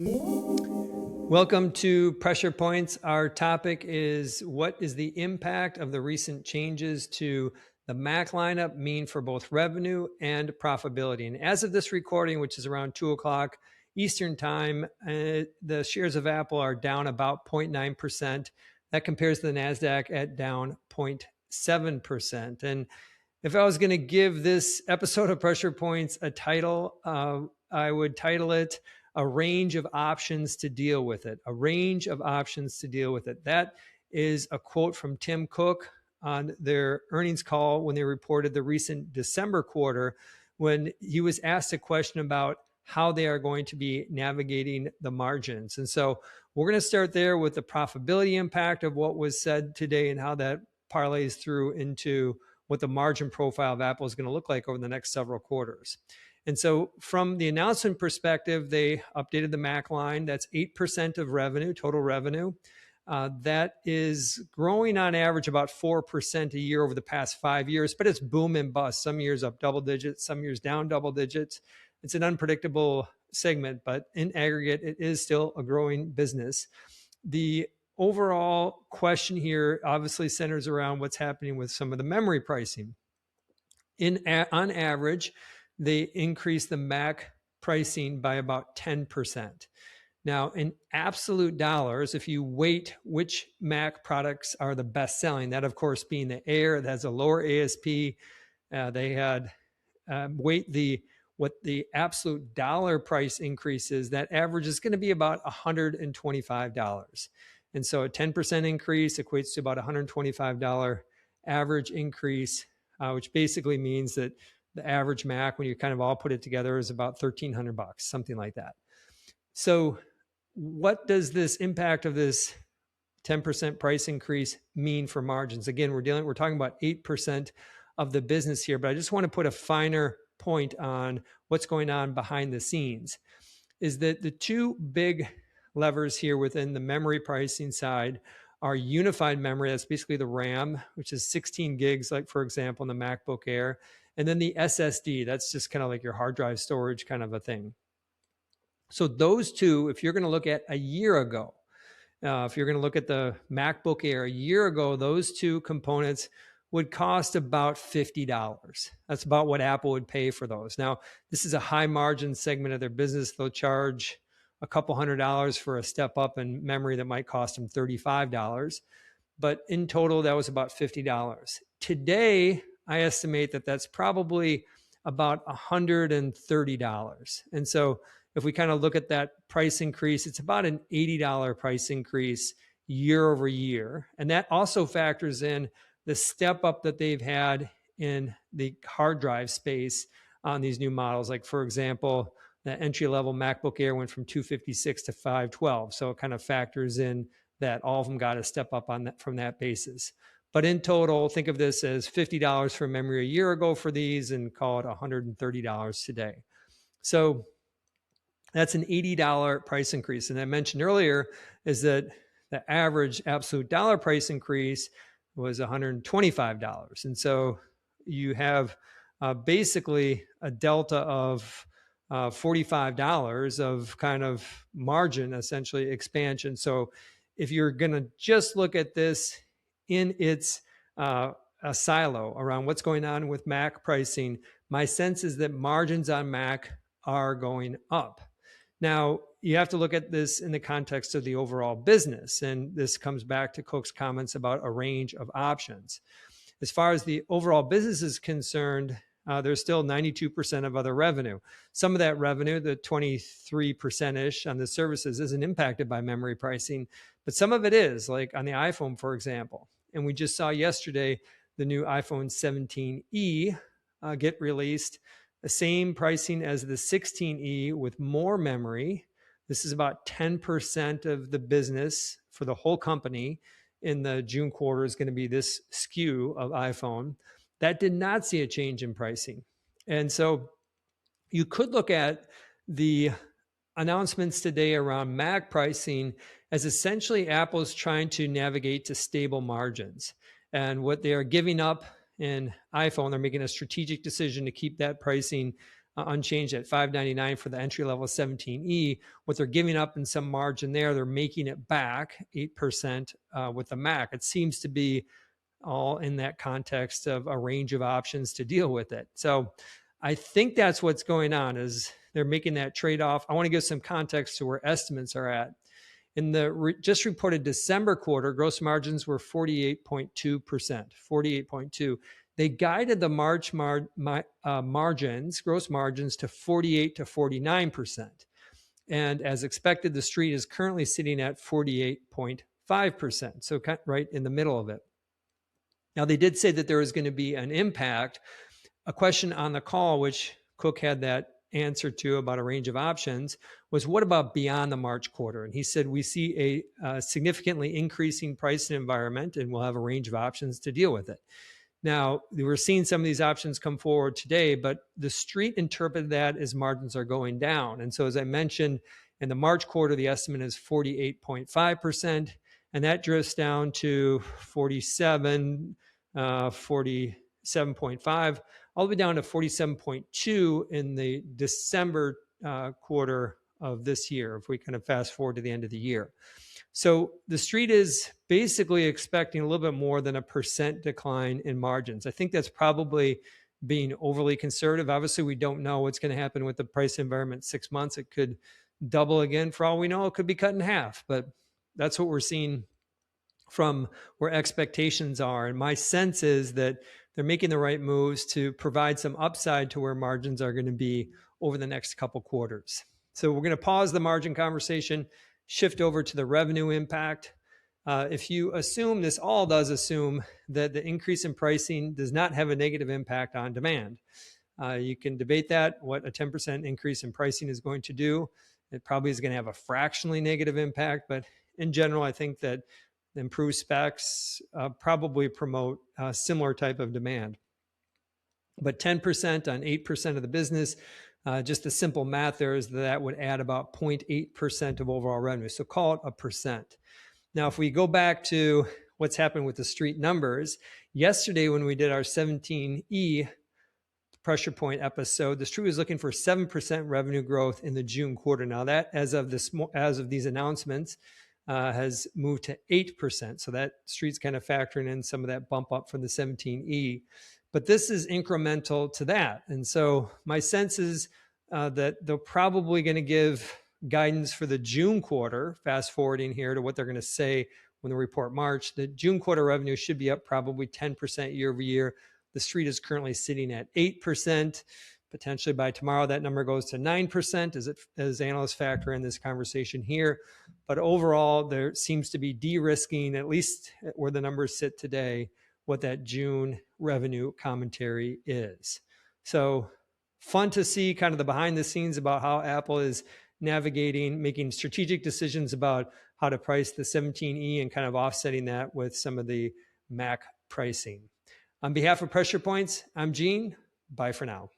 Welcome to Pressure Points. Our topic is what is the impact of the recent changes to the Mac lineup mean for both revenue and profitability? And as of this recording, which is around 2 o'clock Eastern Time, the shares of Apple are down about 0.9%. That compares to the NASDAQ at down 0.7%. And if I was going to give this episode of Pressure Points a title, I would title it A Range of Options to Deal with It. A range of options to deal with it. That is a quote from Tim Cook on their earnings call when they reported the recent December quarter, when he was asked a question about how they are going to be navigating the margins. And so we're going to start there with the profitability impact of what was said today and how that parlays through into what the margin profile of Apple is going to look like over the next several quarters. And so from the announcement perspective, they updated the Mac line. That's 8% of revenue, total revenue. That is growing on average about 4% a year over the past 5 years, but it's boom and bust. Some years up double digits, some years down double digits. It's an unpredictable segment, but in aggregate, it is still a growing business. The overall question here obviously centers around what's happening with some of the memory pricing. On average, they increase the Mac pricing by about 10%. Now, in absolute dollars, if you weight which Mac products are the best selling, that of course being the Air, that has a lower ASP, they had weight what the absolute dollar price increase is, that average is going to be about $125. And so a 10% increase equates to about $125 average increase, which basically means that the average Mac, when you kind of all put it together, is about $1,300, something like that. So what does this impact of this 10% price increase mean for margins? Again, we're talking about 8% of the business here, but I just want to put a finer point on what's going on behind the scenes. Is that the two big levers here within the memory pricing side are unified memory. That's basically the RAM, which is 16 gigs, like for example, in the MacBook Air. And then the SSD, that's just kind of like your hard drive storage kind of a thing. So those two, if you're going to look at a year ago, if you're going to look at the MacBook Air a year ago, those two components would cost about $50. That's about what Apple would pay for those. Now, this is a high margin segment of their business. They'll charge a couple $100 for a step up in memory that might cost them $35. But in total, that was about $50. Today, I estimate that that's probably about $130. And so if we kind of look at that price increase, it's about an $80 price increase year over year. And that also factors in the step up that they've had in the hard drive space on these new models. Like, for example, the entry-level MacBook Air went from 256 to 512. So it kind of factors in that all of them got a step up on that from that basis. But in total, think of this as $50 for memory a year ago for these and call it $130 today. So that's an $80 price increase. And I mentioned earlier is that the average absolute dollar price increase was $125. And so you have basically a delta of $45 of kind of margin, essentially expansion. So if you're going to just look at this in its a silo around what's going on with Mac pricing, my sense is that margins on Mac are going up. Now, you have to look at this in the context of the overall business. And this comes back to Cook's comments about a range of options. As far as the overall business is concerned, there's still 92% of other revenue. Some of that revenue, the 23%-ish on the services, isn't impacted by memory pricing, but some of it is, like on the iPhone, for example. And we just saw yesterday the new iPhone 17e get released. The same pricing as the 16e with more memory. This is about 10% of the business for the whole company in the June quarter is going to be this SKU of iPhone. That did not see a change in pricing. And so you could look at the announcements today around Mac pricing as essentially Apple's trying to navigate to stable margins. And what they are giving up in iPhone, they're making a strategic decision to keep that pricing unchanged at $599 for the entry level 17E. What they're giving up in some margin there, they're making it back 8% with the Mac. It seems to be all in that context of a range of options to deal with it. So I think that's what's going on, is they're making that trade-off. I want to give some context to where estimates are at. In the just reported December quarter, gross margins were 48.2%, 48.2. They guided the March margins, gross margins, to 48 to 49%. And as expected, the street is currently sitting at 48.5%, so right in the middle of it. Now, they did say that there was going to be an impact. A question on the call, which Cook had that answer to about a range of options, was what about beyond the March quarter? And he said, we see a significantly increasing pricing environment, and we'll have a range of options to deal with it. Now, we're seeing some of these options come forward today, but the street interpreted that as margins are going down. And so, as I mentioned, in the March quarter, the estimate is 48.5%, and that drifts down to 47.5, all the way down to 47.2 in the December quarter of this year, if we kind of fast forward to the end of the year. So the street is basically expecting a little bit more than a % decline in margins. I think that's probably being overly conservative. Obviously, we don't know what's going to happen with the price environment 6 months. It could double again. For all we know, it could be cut in half. But that's what we're seeing from where expectations are. And my sense is that they're making the right moves to provide some upside to where margins are going to be over the next couple quarters. So we're going to pause the margin conversation, shift over to the revenue impact. If you assume, this all does assume, that the increase in pricing does not have a negative impact on demand. You can debate that, what a 10% increase in pricing is going to do. It probably is going to have a fractionally negative impact, but in general, I think that the improved specs probably promote a similar type of demand. But 10% on 8% of the business, just the simple math there is that would add about 0.8% of overall revenue. So call it a percent. Now, if we go back to what's happened with the street numbers, yesterday when we did our 17E pressure point episode, the street was looking for 7% revenue growth in the June quarter. Now that, as of these announcements, has moved to 8%. So that street's kind of factoring in some of that bump up from the 17E. But this is incremental to that. And so my sense is that they're probably going to give guidance for the June quarter, fast forwarding here to what they're going to say when they report March. The June quarter revenue should be up probably 10% year over year. The street is currently sitting at 8%. Potentially by tomorrow, that number goes to 9% as analysts factor in this conversation here. But overall, there seems to be de-risking, at least where the numbers sit today, what that June revenue commentary is. So fun to see kind of the behind the scenes about how Apple is navigating, making strategic decisions about how to price the 17E and kind of offsetting that with some of the Mac pricing. On behalf of Pressure Points, I'm Gene. Bye for now.